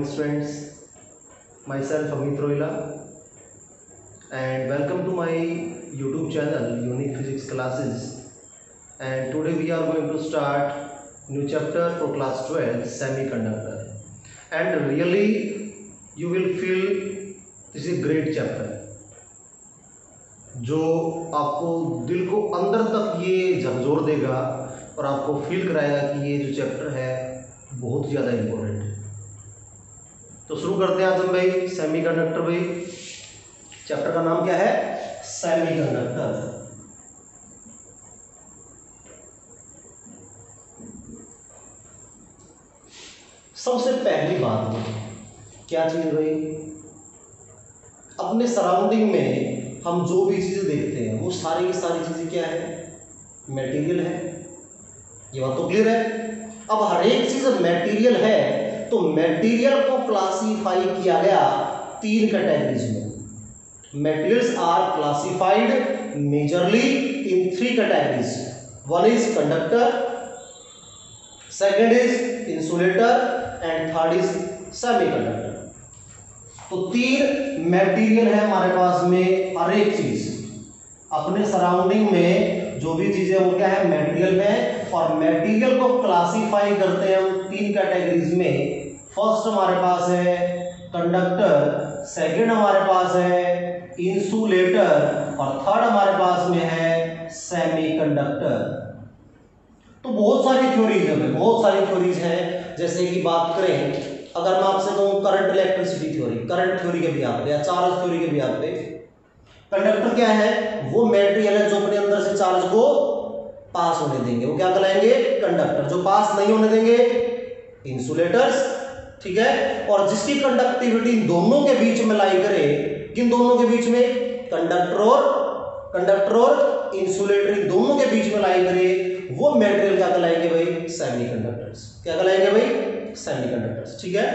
morning students, myself Amit Roila and welcome to my YouTube channel Unique Physics Classes, and today we are going to start new chapter for class 12 semiconductor, and really you will feel this is a great chapter जो आपको दिल को अंदर तक ये झकझोर देगा और आपको फील कराएगा कि ये जो चैप्टर है बहुत ज़्यादा इम्पोर्टेंट है। तो शुरू करते हैं आज हम भाई सेमीकंडक्टर। भाई चैप्टर का नाम क्या है? सेमीकंडक्टर। सबसे पहली बात क्या चीज भाई, अपने सराउंडिंग में हम जो भी चीजें देखते हैं वो सारी की सारी चीजें क्या है? मटेरियल है। ये बात तो क्लियर है। अब हर एक चीज मटेरियल है तो मटेरियल को क्लासिफाई किया गया तीन कैटेगरीज में। Materials are classified majorly in three categories. One is conductor, second is insulator and third is semiconductor. तो तीन मटेरियल है हमारे पास में। हर एक चीज अपने सराउंडिंग में जो भी चीजें वो क्या है? मटेरियल में। और मटेरियल को क्लासिफाई करते हैं हम तीन कैटेगरीज में। फर्स्ट हमारे पास है कंडक्टर, सेकंड हमारे पास है इंसुलेटर और थर्ड हमारे पास में है सेमीकंडक्टर। तो बहुत सारी थ्योरीज है, बहुत सारी थ्योरीज है। जैसे कि बात करें, अगर मैं आपसे कहूं current electricity theory, current theory के बिहाफ पे या चार्ज थ्योरी के बिहाफ पे, कंडक्टर क्या है? वो मटेरियल है जो अपने अंदर से चार्ज को पास होने देंगे, वो क्या कहलाएंगे? कंडक्टर। जो पास नहीं होने देंगे, इंसुलेटर्स। ठीक है। और जिसकी कंडक्टिविटी दोनों के बीच में लाई करे, किन दोनों के बीच में? कंडक्टर और इंसुलेटर दोनों के बीच में लाई करे, वो मटेरियल क्या कहलाएंगे भाई? सेमीकंडक्टर्स। क्या कहलाएंगे भाई? सेमीकंडक्टर्स। ठीक है।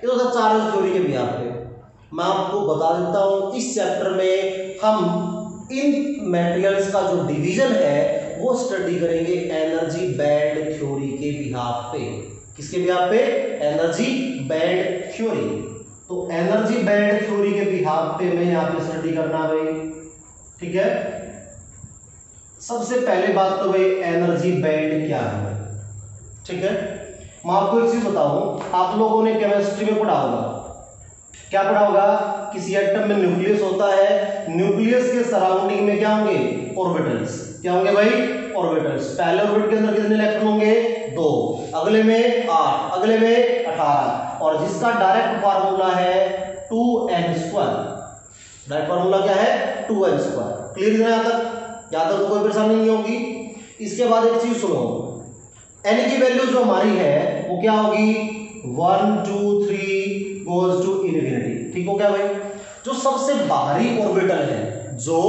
ये तो सब चार्ज थ्योरी के बिहाफ पे। मैं आपको बता देता हूं, इस चैप्टर में हम इन मटेरियल्स का जो डिवीजन है वो स्टडी करेंगे एनर्जी बैंड थ्योरी के बिहाफ पे। किसके बिहाफ पे? Energy band theory. तो एनर्जी बैंड थ्योरी के बिहाफ पे मैं यहाँ पे स्टडी करना भाई। ठीक है। सबसे पहले बात तो भाई एनर्जी बैंड क्या है? ठीक है। मैं आपको एक चीज बताऊं, आप लोगों ने केमिस्ट्री में पढ़ा होगा। क्या पढ़ा होगा? किसी एटम में न्यूक्लियस होता है, न्यूक्लियस के सराउंडिंग में क्या होंगे? ऑर्बिटल्स। क्या होंगे भाई? ऑर्बिटल्स। पहले ऑर्बिट के अंदर कितने इलेक्ट्रॉन होंगे? 2, अगले में 8, अगले में 18, और जिसका डायरेक्ट फार्मूला है 2n²। डायरेक्ट फार्मूला क्या है? 2n²। क्लियर है? यहां तक तो कोई परेशानी नहीं होगी। इसके बाद एक चीज सुनो, n की वैल्यू जो हमारी है वो क्या होगी? 1 2 3 गोज टू इन्फिनिटी। ठीक हो गया भाई? जो सबसे बाहरी ऑर्बिटल है, जो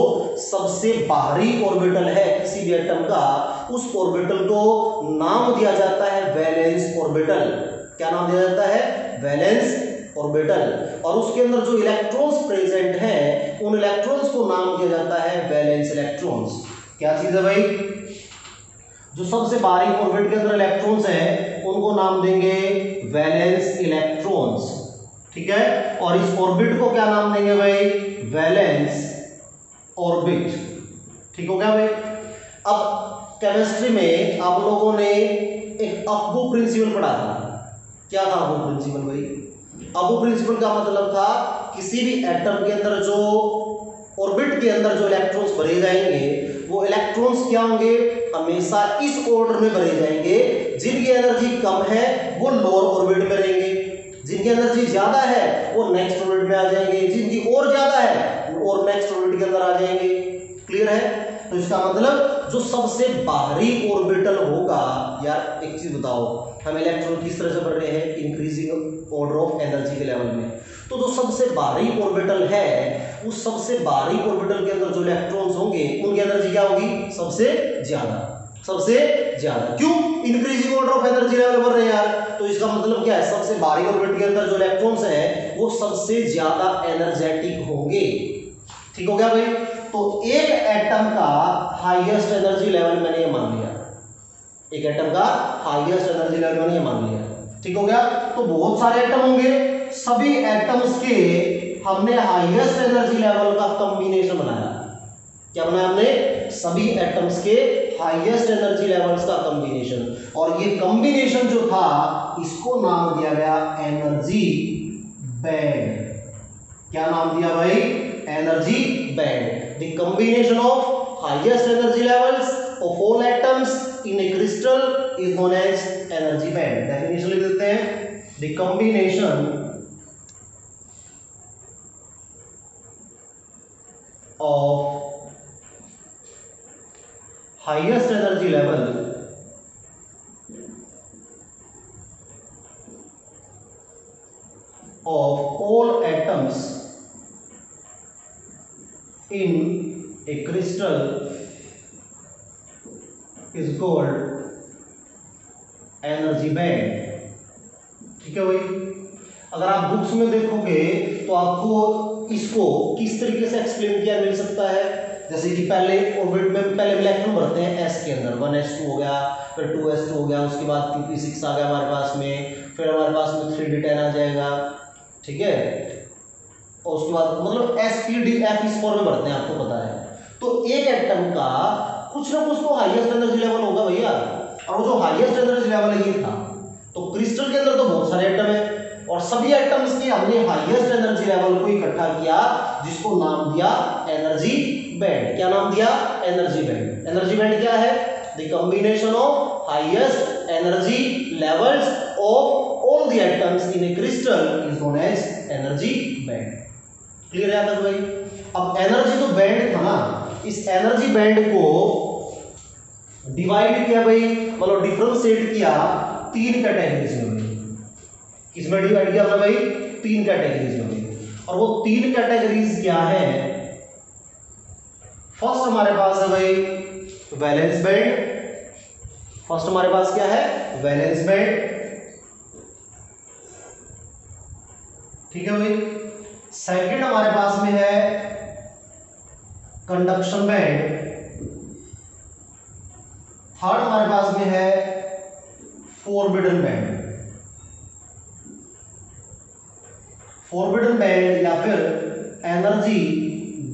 सबसे बाहरी ऑर्बिटल है किसी भी एटम का, उस ऑर्बिटल को नाम दिया जाता है वैलेंस ऑर्बिटल। क्या नाम दिया जाता है? Valence orbital. और उसके अंदर जो इलेक्ट्रॉन्स प्रेजेंट हैं, उन इलेक्ट्रॉन्स को नाम दिया जाता है वैलेंस इलेक्ट्रॉन्स। क्या चीज है भाई? जो सबसे बाहरी ऑर्बिट के अंदर इलेक्ट्रॉन्स हैं उनको नाम देंगे वैलेंस इलेक्ट्रॉन्स। ठीक है। और इस ऑर्बिट को क्या नाम देंगे भाई? Valence orbit. ठीक हो गया भाई? अब केमिस्ट्री में आप लोगों ने एक अबू प्रिंसिपल पढ़ा था। क्या था अबू प्रिंसिपल भाई? अबू प्रिंसिपल का मतलब था किसी भी एटम के अंदर जो ऑर्बिट के अंदर जो इलेक्ट्रॉन्स भरे जाएंगे, वो इलेक्ट्रॉन्स क्या होंगे? हमेशा इस ऑर्डर में भरे जाएंगे। जिनकी एनर्जी कम है वो लोअर ऑर्बिट में रहेंगे, जिनकी एनर्जी ज्यादा है वो नेक्स्ट ऑर्बिट में आ जाएंगे, जिनकी और ज्यादा है वो और नेक्स्ट ऑर्बिट के अंदर आ जाएंगे। क्लियर है? तो इसका मतलब जो सबसे बाहरी ऑर्बिटल होगा, यार एक चीज बताओ, हम इलेक्ट्रॉन किस तरह से बढ़ रहे हैं? इंक्रीजिंग ऑर्डर ऑफ एनर्जी के लेवल में। तो जो सबसे बाहरी ऑर्बिटल है, उस सबसे बाहरी ऑर्बिटल के अंदर जो इलेक्ट्रॉन्स होंगे उनकी एनर्जी क्या होगी? सबसे ज्यादा। सबसे ज्यादा। क्यों? Increasing order of energy level बढ़ रहे हैं यार। तो इसका मतलब क्या है? सबसे बाहरी ऑर्बिट के अंदर जो इलेक्ट्रॉन्स हैं वो सबसे ज्यादा एनर्जेटिक होंगे। ठीक हो गया भाई? तो एक एटम का हाईएस्ट एनर्जी लेवल मैंने ये मान लिया, एक एटम का हाईएस्ट एनर्जी लेवल मैंने ये मान लिया। ठीक हो गया? तो बहुत सारे एटम होंगे, सभी एटम्स के हमने हाईएस्ट एनर्जी लेवल का कॉम्बिनेशन बनाया। क्या बनाया हमने? सभी एटम्स के हाईएस्ट एनर्जी लेवल्स का कॉम्बिनेशन, और ये कॉम्बिनेशन जो था इसको नाम दिया गया एनर्जी बैंड। क्या नाम दिया भाई? Energy band. The combination of highest energy levels of all atoms in a crystal is known as energy band. Definition लिख देते हैं, the combination of highest energy level of all atoms in a crystal is called energy band। ठीक है भाई, अगर आप books में देखोगे तो आपको इसको किस तरीके से एक्सप्लेन किया मिल सकता है, जैसे कि पहले ऑर्बिट में पहले इलेक्ट्रॉन भरते हैं s के अंदर, 1s2 हो गया, फिर 2s2 हो गया, उसके बाद 2p6 आ गया हमारे पास में, फिर हमारे पास में 3d10 आ जाएगा, ठीक है, और उसके बाद मतलब sp,d,f इस फॉर्म में भरते हैं, आपको पता है। तो एक एटम का कुछ ना कुछ तो हाईएस्ट एनर्जी लेवल होगा भैया, और वो जो हाईएस्ट एनर्जी लेवल है ये था। तो क्रिस्टल के अंदर तो बहुत सारे एटम है, और सभी एटम्स के हमने हाईएस्ट एनर्जी लेवल को इकट्ठा किया, जिसको नाम दिया एनर्जी बैंड। क्या नाम दिया? Energy band. एनर्जी बैंड क्या है? The combination of highest energy levels of all the atoms in a crystal is known as energy band. Clear है तक भाई? अब एनर्जी तो बैंड था ना, इस एनर्जी बैंड को डिवाइड किया भाई, मतलब डिफरेंशिएट किया 3 कैटेगरीज में। किसमें डिवाइड किया हमने भाई? 3 कैटेगरीज में। और वो 3 कैटेगरीज क्या है? फर्स्ट हमारे पास है भाई वैलेंस बैंड। फर्स्ट हमारे पास क्या है? Valence band. ठीक है भाई। सेकंड हमारे पास में है कंडक्शन बैंड। थर्ड हमारे पास में है फॉरबिडन बैंड। फॉरबिडन बैंड या फिर एनर्जी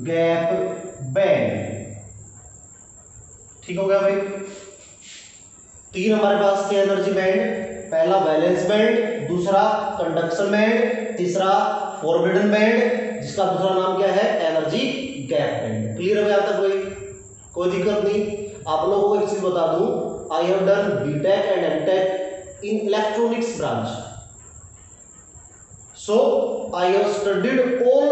गैप बैंड। ठीक हो गया भाई? 3 हमारे पास के एनर्जी बैंड, पहला वैलेंस बैंड, दूसरा कंडक्शन बैंड, तीसरा फॉरबिडन बैंड, जिसका दूसरा नाम क्या है? Energy gap band. क्लियर है यहां तक भाई? कोई दिक्कत नहीं। आप लोगों को एक चीज बता दूं, I have done BTech and MTech in electronics branch, so I have studied all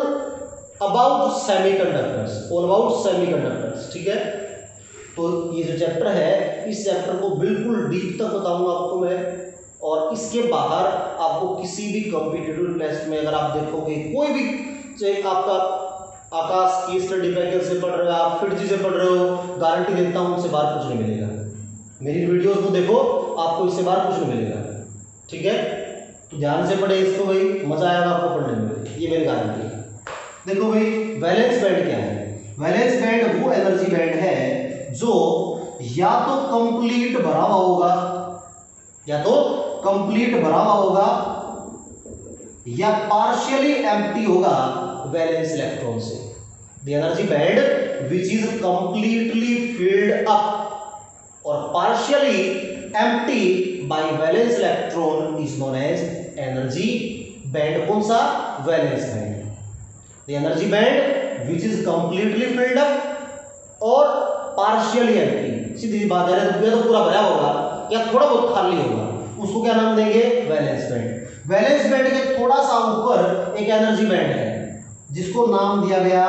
about semiconductors, all about semiconductors। ठीक है, तो ये जो चैप्टर है, इस चैप्टर को बिल्कुल डीप तक बताऊंगा आपको मैं, और इसके बाहर आपको किसी भी कॉम्पिटिटिव टेस्ट में अगर आप देखोगे, कोई भी चाहे आपका आकाश की स्टडी पैकेज से पढ़ रहे हो, आप फिटजी से पढ़ रहे हो, गारंटी देता हूं उससे बाहर कुछ नहीं मिलेगा। मेरी वीडियोस को देखो, आपको इससे बाहर कुछ नहीं मिलेगा। ठीक है, तो ध्यान से पढ़े इसको भाई, मजा आएगा आपको पढ़ने में, ये मेरी गारंटी है। देखो भाई, वैलेंस बैंड क्या है? वैलेंस बैंड वो एनर्जी बैंड है जो या तो कंप्लीट भरा हुआ होगा, या तो कंप्लीट भरा हुआ होगा, या पार्शियली एम्प्टी होगा वैलेंस इलेक्ट्रॉन से। The energy band which is completely filled up और partially empty by valence electron is known as energy band. कौन सा? Valence band. The energy band which is completely filled up और partially empty. सीधी बात है, तो पूरा भरा होगा या थोड़ा बहुत खाली होगा, उसको क्या नाम देंगे? Valence band. वैलेंस बैंड के थोड़ा सा ऊपर एक एनर्जी बैंड है, जिसको नाम दिया गया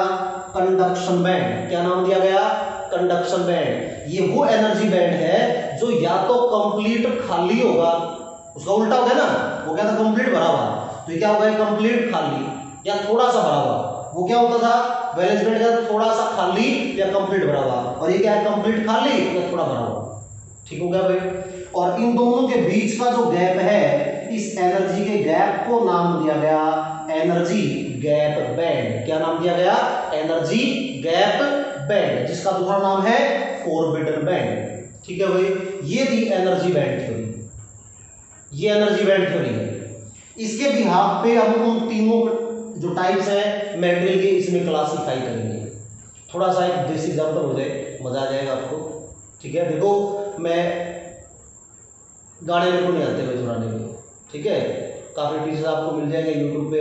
कंडक्शन बैंड। क्या नाम दिया गया? Conduction band. ये वो एनर्जी बैंड है जो या तो कंप्लीट खाली होगा, उसका उल्टा हो गया ना, वो क्या था? कंप्लीट भरा हुआ, तो ये क्या होगा? कंप्लीट खाली या थोड़ा सा भरा हुआ। वो क्या होता था? वैलेंस बैंड का थोड़ा सा खाली या कंप्लीट भरा हुआ, और ये क्या है? कंप्लीट खाली या थोड़ा भरा हुआ। ठीक हो गया भाई? और इन दोनों के बीच का जो गैप है, इस एनर्जी के गैप को नाम दिया गया एनर्जी गैप बैंड। क्या नाम दिया गया? एनर्जी गैप बैंड, जिसका दूसरा नाम है फॉरबिडन बैंड। ठीक है भाई? ये थी एनर्जी बैंड थ्योरी, ये एनर्जी बैंड थ्योरी है। इसके बिहाफ पे हम उन तीनों जो टाइप्स है मेटेरियल के इसमें क्लासिफाई करेंगे। थोड़ा सा एक देसी एग्जाम्पल हो जाए, मजा आ जाएगा आपको। ठीक है, देखो मैं गाने मेरे को नहीं आते भाई सुनाने में, ठीक है, काफ़ी टीचर्स आपको मिल जाएंगे यूट्यूब पे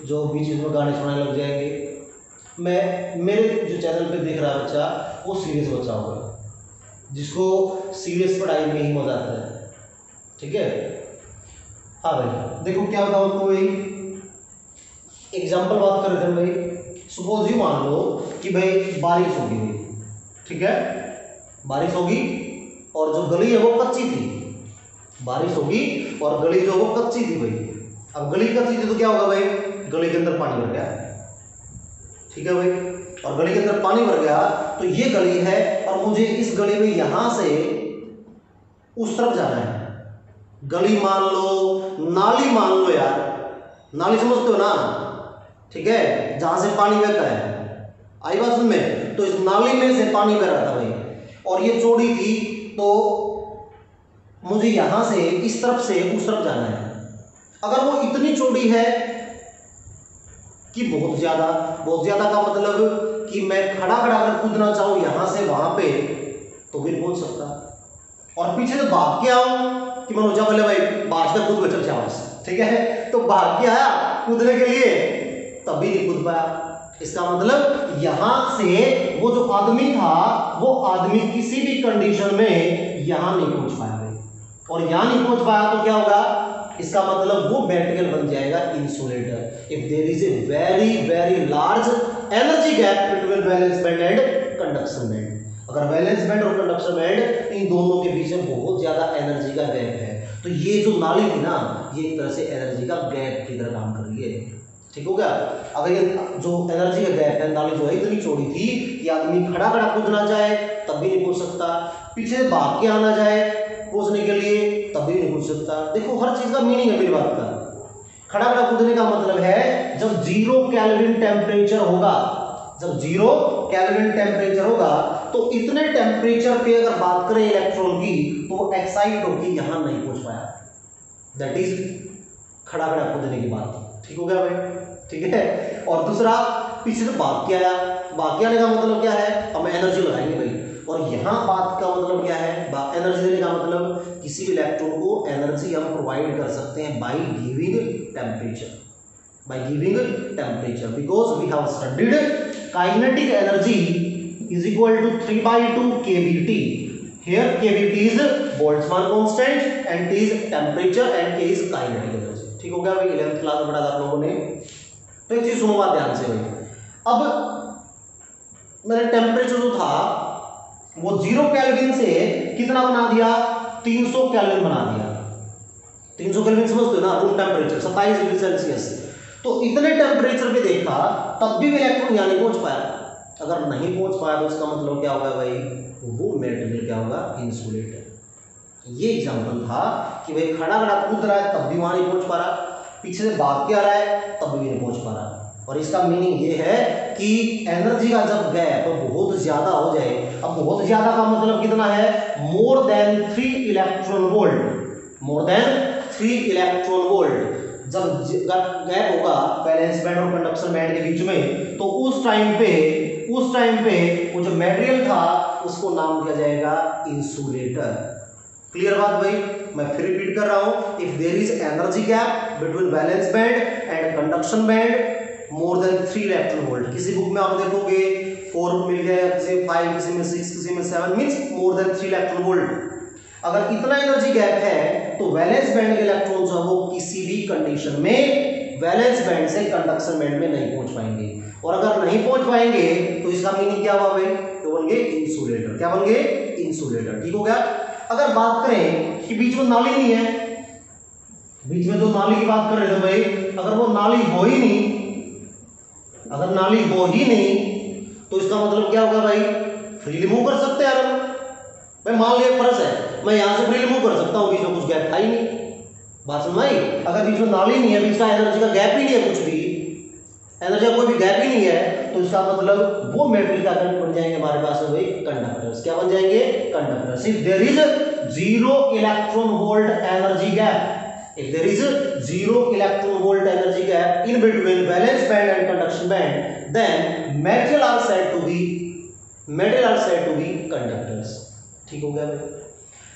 जो बीच बीच में गाने सुनाने लग जाएंगे। मैं मेरे जो चैनल पे देख रहा है बच्चा वो सीरियस बच्चा होगा, जिसको सीरियस पढ़ाई में ही मजा आता है। ठीक है, हाँ भाई देखो क्या बताओ आपको भाई, एग्जाम्पल बात कर रहे थे भाई। सपोज यू मान लो कि भाई बारिश होगी भाई, ठीक है, बारिश होगी और जो गली है वो कच्ची थी। बारिश होगी और गली जो वो कच्ची थी भाई। अब गली कच्ची थी तो क्या होगा भाई, गली के अंदर पानी भर गया। ठीक है भाई, और गली के अंदर पानी भर गया तो ये गली है और मुझे इस गली में यहां से उस तरफ जाना है। गली मान लो, नाली मान लो यार, नाली समझते हो ना, ठीक है, जहां से पानी बहता है, आई बात समझ में। तो इस नाली में से पानी बह रहा था भाई और ये चौड़ी थी, तो मुझे यहां से इस तरफ से उस तरफ जाना है। अगर वो इतनी चौड़ी है कि बहुत ज्यादा का मतलब कि मैं खड़ा खड़ा अगर कूदना चाहूं यहां से वहां पे तो भी पहुंच सकता, और पीछे से भाग के आऊं कि मनोजा बोले भाई बाज का कूद बैठा चावल, ठीक है, तो भाग के आया कूदने के लिए तब भी नहीं कूद पाया। इसका मतलब यहां से वो जो आदमी था वो आदमी किसी भी कंडीशन में यहां नहीं पहुंच पाया भाई, और यहां नहीं पहुंच पाया तो क्या होगा, इसका मतलब वो मटेरियल बन जाएगा insulator. If there is a very very large energy gap between valence band and conduction band, अगर वैलेंस बैंड और कंडक्शन बैंड इन दोनों के बीच में बहुत ज्यादा एनर्जी का गैप है तो ये जो नाली थी ना ये एक तरह से एनर्जी का गैप की तरह काम कर रही है। ठीक हो गया। अगर ये जो एनर्जी का गैप है, नाली जो है इतनी चौड़ी थी कि आदमी खड़ा खड़ा कूदना चाहे तब भी नहीं कूद सकता, पीछे भाग के आना जाए पहुंचने के लिए तब भी नहीं कूद सकता। देखो हर चीज का मीनिंग है मेरी बात का। खड़ा खड़ा कूदने का मतलब है जब 0 केल्विन टेम्परेचर होगा, जब 0 केल्विन टेम्परेचर होगा तो इतने टेम्परेचर पे अगर बात करें इलेक्ट्रॉन की तो वो एक्साइट होकर यहां नहीं पहुंच पाया, दैट इज खड़ा खड़ा कूदने की बात। ठीक हो गया भाई, ठीक है। और दूसरा पीछे से भाग के आया, भाग के आने का मतलब क्या है, हम एनर्जी लगाएंगे भाई, और यहां बात का मतलब क्या है, एनर्जी देने का मतलब किसी भी इलेक्ट्रॉन को एनर्जी हम प्रोवाइड कर सकते हैं by giving temperature, by giving temperature, because we have studied kinetic energy is equal to 3/2 kBT। Here kBT is Boltzmann constant and T is temperature and K is kinetic energy। ठीक हो गया भाई, 11th class में पढ़ा था आप लोगों ने। तो एक चीज सुनो बात ध्यान से भाई, अब मेरा टेम्परेचर जो था वो 0 केल्विन से कितना बना दिया, 300 केल्विन बना दिया। 300 केल्विन समझते हो ना, रूम टेम्परेचर 27 डिग्री सेल्सियस। तो इतने टेम्परेचर पे देखा तब भी इलेक्ट्रॉन यहाँ नहीं पहुंच पाया। अगर नहीं पहुंच पाया तो इसका मतलब क्या होगा भाई, वो मेटेरियल क्या होगा, इंसुलेटर। ये एग्जांपल था कि भाई खड़ा खड़ा कूद रहा है तब भी वहां नहीं पहुंच पा रहा, पीछे से भाग के आ रहा है तब भी नहीं पहुंच पा रहा। और इसका मीनिंग ये है कि एनर्जी का जब गैप बहुत ज्यादा हो जाए, अब बहुत ज्यादा का मतलब कितना है, मोर देन 3 इलेक्ट्रॉन वोल्ट, मोर देन 3 इलेक्ट्रॉन वोल्ट जब गैप होगा वैलेंस बैंड और कंडक्शन बैंड के बीच में, तो उस टाइम पे वो जो मटेरियल था उसको नाम दिया जाएगा इंसुलेटर। क्लियर बात भाई, मैं फिर रिपीट कर रहा हूं, if there is energy gap between valence band and conduction band more than 3 electron volt, किसी बुक में आप देखोगे 4 मिल जाएगा, किसी में 5, किसी में 6, किसी में 7, means more than 3 electron volt. अगर इतना एनर्जी गैप है तो वैलेंस बैंड के इलेक्ट्रॉन जो वो किसी भी कंडीशन में वैलेंस बैंड से कंडक्शन बैंड में नहीं पहुंच पाएंगे, और अगर नहीं पहुंच पाएंगे तो इसका मीनिंग क्या हुआ भाई, तो बन गए इंसुलेटर। क्या बन गए, इंसुलेटर। ठीक हो गया। अगर बात करें कि बीच में नाली नहीं है, बीच में जो नाली की बात कर रहे थे भाई, अगर वो नाली हो ही नहीं, अगर नाली हो ही नहीं तो इसका मतलब क्या होगा भाई, फ्रीली मूव कर सकते हैं यार। मैं मान लिया फर्ज है मैं यहां से फ्रीली मूव कर सकता हूं, बीच में कुछ गैप था ही नहीं, बात समझ आई। अगर बीच में नाली नहीं है, बीच का एनर्जी का गैप ही नहीं है, कुछ भी एनर्जी का कोई भी गैप ही नहीं है, तो इसका मतलब वो मेटेरियल क्या बन जाएंगे हमारे पास में भाई, कंडक्टर्स। क्या बन जाएंगे, conductors. If there is 0 electron volt energy gap, If there is a 0 electron volt energy gap in between valence band and conduction band, then material are said to be conductors. ठीक हो गया भाई।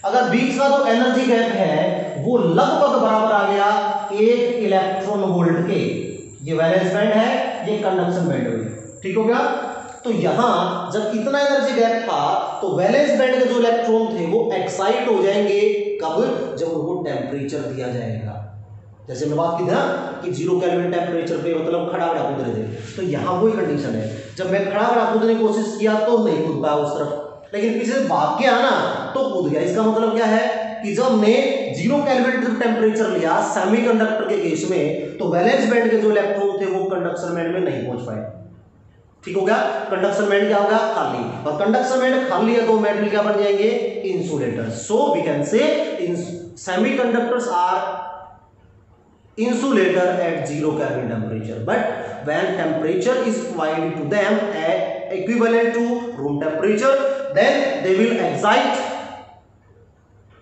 अगर बीच का जो एनर्जी गैप है वो लगभग बराबर आ गया 1 इलेक्ट्रॉन वोल्ट के, ये वैलेंस बैंड है, ये कंडक्शन बैंड है, ठीक हो गया। तो यहां जब इतना एनर्जी गैप था तो वैलेंस बैंड के जो इलेक्ट्रॉन थे वो एक्साइट हो जाएंगे, कब? जब उनको टेम्परेचर दिया जाएगा। जैसे मैं बात की थी ना कि 0 केल्विन टेम्परेचर पे मतलब खड़ा खड़ा कूद रहे थे, तो यहाँ वही कंडीशन है। जब मैं खड़ा खड़ा कूदने की कोशिश किया तो नहीं कूद पाया उस तरफ, लेकिन पीछे से भाग गया ना तो कूद गया। इसका मतलब क्या है कि जब हमने 0 केल्विन टेम्परेचर लिया सेमीकंडक्टर के केस में, तो वैलेंस बैंड के जो इलेक्ट्रॉन थे वो कंडक्शन बैंड में नहीं पहुंच पाए, ठीक हो गया। कंडक्शन बैंड क्या होगा? खाली। और कंडक्शन बैंड खाली है तो मेटेरियल क्या बन जाएंगे? Insulator. So we can say semiconductors are insulator at 0 Kelvin temperature, but when temperature is provided to them at equivalent to room temperature, then they will excite,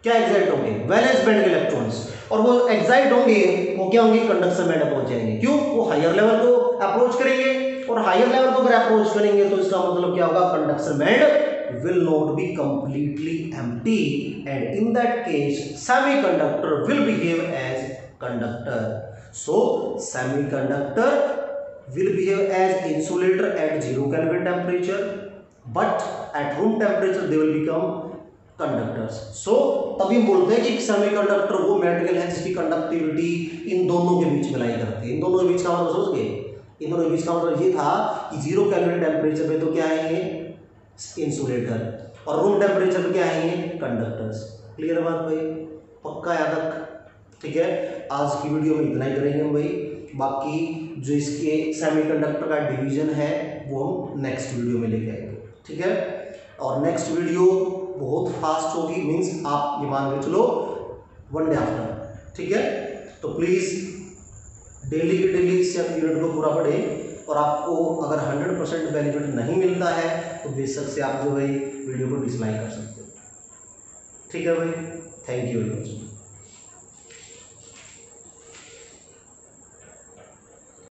क्या एक्साइट होंगे? Valence band के electrons, और वो excite होंगे, वो क्या होंगे? Conduction band पहुंच जाएंगे। क्यों? वो हायर लेवल को अप्रोच करेंगे, और हायर लेवल को अगर अप्रोच करेंगे तो इसका मतलब क्या होगा? Conduction band will not be completely empty, and in that case semiconductor will behave as conductor. So semiconductor will behave as insulator at 0 Kelvin temperature, but at room temperature they will become conductors. So तभी बोलते हैं कि semiconductor वो material है जिसकी conductivity इन दोनों के बीच में लाई करती है। इन दोनों के बीच का मतलब समझ गए? इन दोनों के बीच का मतलब ये था कि 0 केल्विन टेम्परेचर पे तो क्या आएंगे? इंसुलेटर, और रूम टेम्परेचर पे क्या आएंगे? कंडक्टर्स। क्लियर बात भाई? पक्का याद रख, ठीक है। आज की वीडियो में इतना ही करेंगे हम भाई, बाकी जो इसके सेमीकंडक्टर का डिवीजन है वो हम नेक्स्ट वीडियो में लेके आएंगे, ठीक है। और नेक्स्ट वीडियो बहुत फास्ट होगी, मीन्स आप ये मान के चलो 1 डे आफ्टर, ठीक है। तो प्लीज़ डेली के डेली इस यूनिट को पूरा पढ़ें, और आपको अगर 100% बेनिफिट नहीं मिलता है तो बेशक से आप जो भाई वीडियो को डिसलाइक कर सकते हो, ठीक है भाई। Thank you very much.